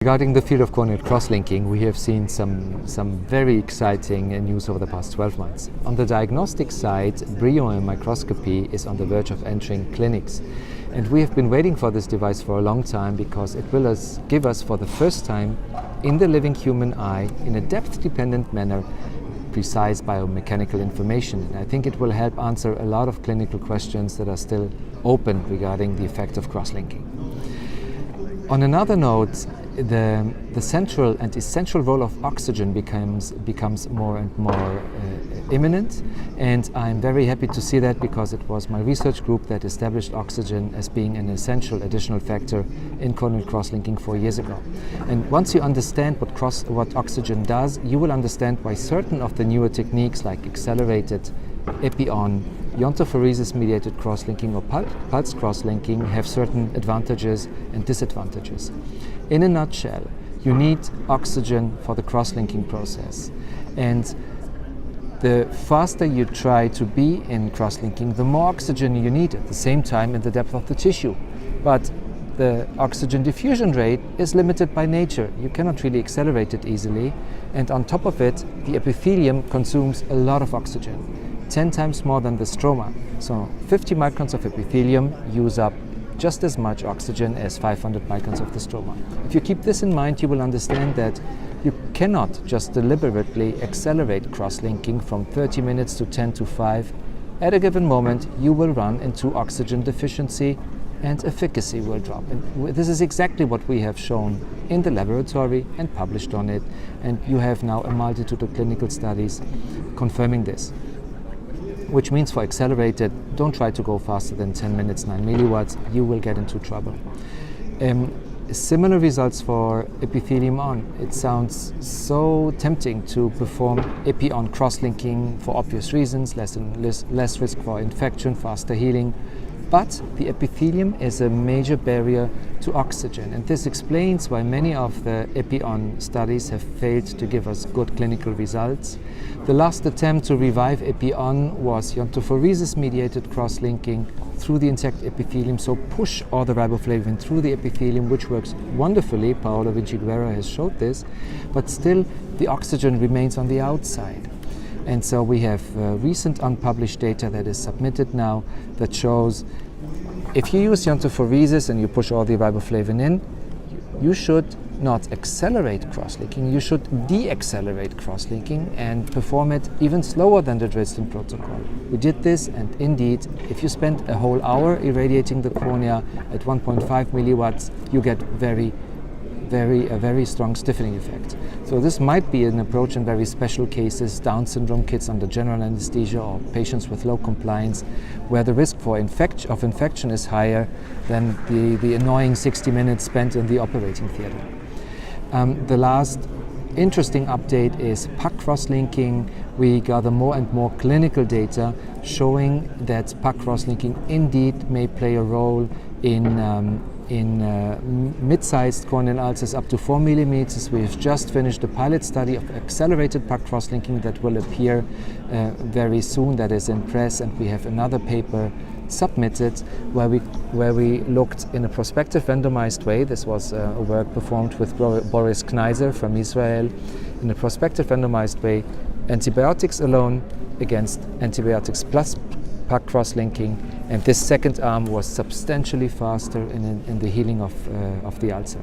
Regarding the field of corneal cross-linking, we have seen some very exciting news over the past 12 months. On the diagnostic side, brio microscopy is on the verge of entering clinics. And we have been waiting for this device for a long time because it will give us for the first time in the living human eye, in a depth-dependent manner, precise biomechanical information. And I think it will help answer a lot of clinical questions that are still open regarding the effect of cross-linking. On another note, the central and essential role of oxygen becomes more and more imminent, and I'm very happy to see that because it was my research group that established oxygen as being an essential additional factor in corneal cross-linking 4 years ago. And once you understand what oxygen does, you will understand why certain of the newer techniques like accelerated epi-on, iontophoresis-mediated cross-linking or pulse cross-linking have certain advantages and disadvantages. In a nutshell, you need oxygen for the cross-linking process. And the faster you try to be in cross-linking, the more oxygen you need at the same time in the depth of the tissue. But the oxygen diffusion rate is limited by nature. You cannot really accelerate it easily. And on top of it, the epithelium consumes a lot of oxygen, 10 times more than the stroma. So 50 microns of epithelium use up just as much oxygen as 500 microns of the stroma. If you keep this in mind, you will understand that you cannot just deliberately accelerate cross-linking from 30 minutes to 10 to 5. At a given moment, you will run into oxygen deficiency and efficacy will drop. And this is exactly what we have shown in the laboratory and published on it. And you have now a multitude of clinical studies confirming this. Which means for accelerated, don't try to go faster than 10 minutes, 9 milliwatts, you will get into trouble. Similar results for epithelium on. It sounds so tempting to perform epi-on cross-linking for obvious reasons, less risk for infection, faster healing. But the epithelium is a major barrier to oxygen, and this explains why many of the epi-on studies have failed to give us good clinical results. The last attempt to revive epi-on was iontophoresis-mediated cross-linking through the intact epithelium, so push all the riboflavin through the epithelium, which works wonderfully. Paolo Vinciguerra has showed this, but still the oxygen remains on the outside. And so we have recent unpublished data that is submitted now that shows if you use iontophoresis and you push all the riboflavin in, you should not accelerate cross-linking, you should de-accelerate cross-linking and perform it even slower than the Dresden protocol. We did this, and indeed, if you spend a whole hour irradiating the cornea at 1.5 milliwatts, you get a very strong stiffening effect. So this might be an approach in very special cases, Down syndrome kids under general anesthesia or patients with low compliance, where the risk for infection is higher than the annoying 60 minutes spent in the operating theater. The last interesting update is PAC cross-linking. We gather more and more clinical data showing that PAC cross-linking indeed may play a role in mid-sized corneal ulcers up to 4 millimeters. We have just finished a pilot study of accelerated PAC cross-linking that will appear very soon, that is in press, and we have another paper submitted where we looked in a prospective randomized way. This was a work performed with Boris Kneiser from Israel. In a prospective randomized way, antibiotics alone against antibiotics plus PAC cross-linking, and this second arm was substantially faster in the healing of the ulcer.